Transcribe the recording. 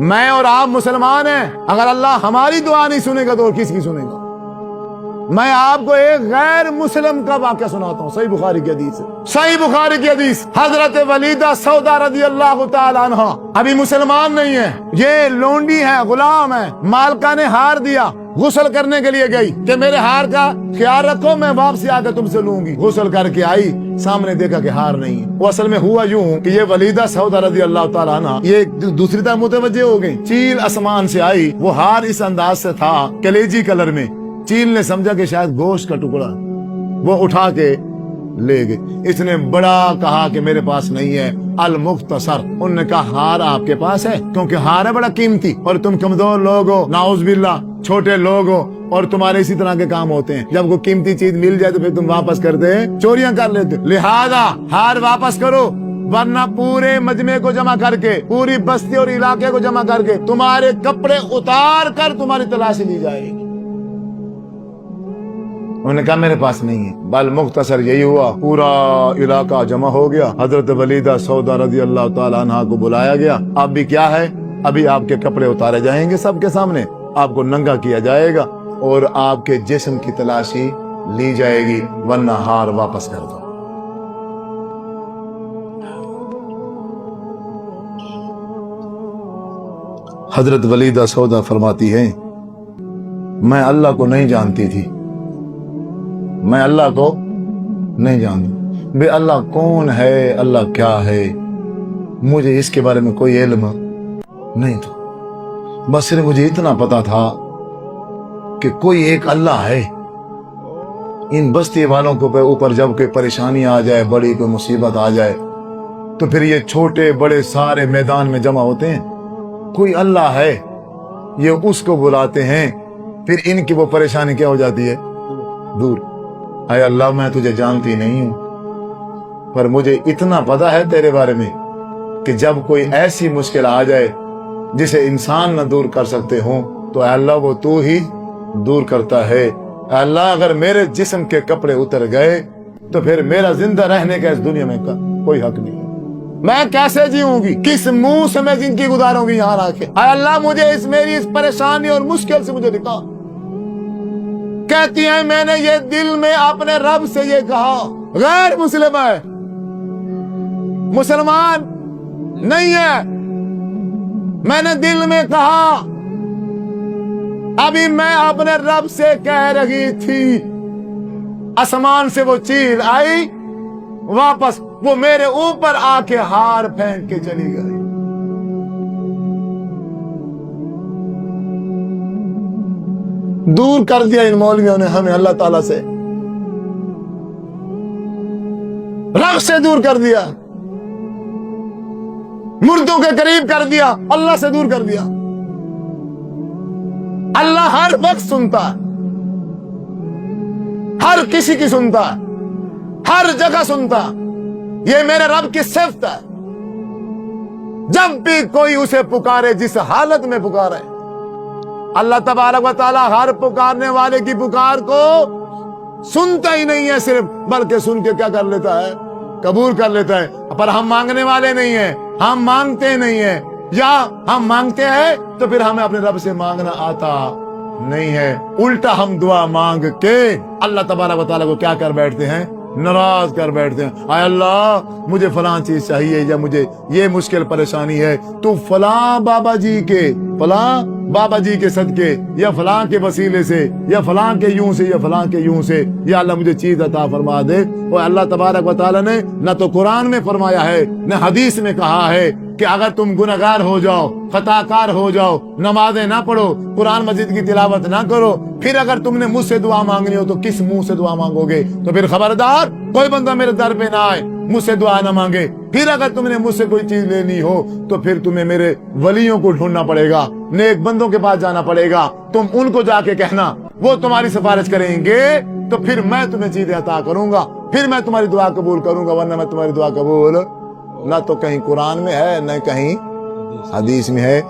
मैं और आप मुसलमान हैं, अगर अल्लाह हमारी दुआ नहीं सुनेगा तो और किसकी सुनेगा। मैं आपको एक गैर मुस्लिम का वाक़या सुनाता हूँ, सही बुखारी की हदीस है, सही बुखारी की हदीस। हजरत वलीदा सौदा रज़ी अल्लाह तआला अन्हा अभी मुसलमान नहीं है, ये लोंडी है, गुलाम है। मालका ने हार दिया, गुस्ल करने के लिए गई कि मेरे हार का ख्याल रखो, मैं वापसी आकर तुमसे लूंगी। गुस्ल करके आई, सामने देखा कि हार नहीं है। वो असल में हुआ यूं कि ये वलीदा सौदा रज़ी अल्लाह तआला अन्हा ये दूसरी तरफ मुतवज्जे हो गई। चील आसमान से आई, वो हार इस अंदाज से था कलेजी कलर में। चील ने समझा कि शायद गोश्त का टुकड़ा, वो उठा के ले गए। इसने बड़ा कहा कि मेरे पास नहीं है, अल मुख्तसर। उन्होंने कहा हार आपके पास है, क्योंकि हार है बड़ा कीमती और तुम कमजोर लोग हो, नाउज़ बिल्लाह, छोटे लोग हो और तुम्हारे इसी तरह के काम होते हैं। जब कोई कीमती चीज मिल जाए तो फिर तुम वापस करते हैं, चोरियां कर लेते। लिहाजा हार वापस करो, वरना पूरे मजमे को जमा करके, पूरी बस्ती और इलाके को जमा करके तुम्हारे कपड़े उतार कर तुम्हारी तलाशी ली जाएगी। उन्होंने कहा मेरे पास नहीं है। बल मुख्तसर यही हुआ, पूरा इलाका जमा हो गया। हजरत वलीदा सौदा रज़ी अल्लाह तआला अन्हा को बुलाया गया। अब भी क्या है, अभी आपके कपड़े उतारे जाएंगे सबके सामने, आपको नंगा किया जाएगा और आपके जिस्म की तलाशी ली जाएगी, वरना हार वापस कर दो। हजरत वलीदा सौदा फरमाती है, मैं अल्लाह को नहीं जानती थी, मैं अल्लाह को नहीं जानती। बे अल्लाह कौन है, अल्लाह क्या है, मुझे इसके बारे में कोई इल्म नहीं था। बस सिर्फ मुझे इतना पता था कि कोई एक अल्लाह है। इन बस्ती वालों को ऊपर जब कोई परेशानी आ जाए, बड़ी कोई मुसीबत आ जाए, तो फिर ये छोटे बड़े सारे मैदान में जमा होते हैं। कोई अल्लाह है, ये उसको बुलाते हैं, फिर इनकी वो परेशानी क्या हो जाती है, दूर। अय अल्लाह, मैं तुझे जानती नहीं हूं, पर मुझे इतना पता है तेरे बारे में कि जब कोई ऐसी मुश्किल आ जाए जिसे इंसान न दूर कर सकते हो, तो अल्लाह वो तू ही दूर करता है। अल्लाह, अगर मेरे जिस्म के कपड़े उतर गए तो फिर मेरा जिंदा रहने का इस दुनिया में कोई हक नहीं है। मैं कैसे जीऊंगी, किस मुंह से मैं जिंदगी गुजारूंगी यहाँ आके। अल्लाह, मुझे मेरी इस परेशानी और मुश्किल से मुझे निकाल। कहती है मैंने ये दिल में अपने रब से ये कहा, गैर मुस्लिम है, मुसलमान नहीं है। मैंने दिल में कहा, अभी मैं अपने रब से कह रही थी, आसमान से वो चील आई, वापस वो मेरे ऊपर आके हार फेंक के चली गई। दूर कर दिया इन मौलवियों ने हमें अल्लाह ताला से, रब से दूर कर दिया, मुर्दों के करीब कर दिया, अल्लाह से दूर कर दिया। अल्लाह हर वक्त सुनता है, हर किसी की सुनता है, हर जगह सुनता है। ये मेरे रब की सिफत है। जब भी कोई उसे पुकारे, जिस हालत में पुकारे, अल्लाह तबारक व तआला हर पुकारने वाले की पुकार को सुनता ही नहीं है सिर्फ, बल्कि सुन के क्या कर लेता है, कबूल कर लेता है। पर हम मांगने वाले नहीं है, हम मांगते नहीं है, या हम मांगते हैं तो फिर हमें अपने रब से मांगना आता नहीं है। उल्टा हम दुआ मांग के अल्लाह तबारक व तआला को क्या कर बैठते हैं, नाराज कर बैठते हैं। आय अल्लाह, मुझे फलां चीज चाहिए, या मुझे ये मुश्किल परेशानी है, तू फलां बाबा जी के सदके, या फलां के वसीले से, या फलां के यूं से, या फलां के यूं से, या अल्लाह मुझे चीज अता फरमा दे। और अल्लाह तबारक व तआला ने न तो कुरान में फरमाया है, न हदीस में कहा है कि अगर तुम गुनहगार हो जाओ, खताकार हो जाओ, नमाजें ना पढ़ो, कुरान मजीद की तिलावत ना करो, फिर अगर तुमने मुझसे दुआ मांगनी हो तो किस मुंह से दुआ मांगोगे। तो फिर खबरदार, कोई बंदा मेरे दर पे ना आए, मुझसे दुआ ना मांगे। फिर अगर तुमने मुझसे कोई चीज लेनी हो तो फिर तुम्हें मेरे वलियों को ढूंढना पड़ेगा, नेक बंदों के पास जाना पड़ेगा, तुम उनको जाके कहना, वो तुम्हारी सिफारिश करेंगे, तो फिर मैं तुम्हें चीजें अता करूंगा, फिर मैं तुम्हारी दुआ कबूल करूंगा। वरना मैं तुम्हारी दुआ कबूल ना तो कहीं कुरान में है, न कहीं हदीस में है।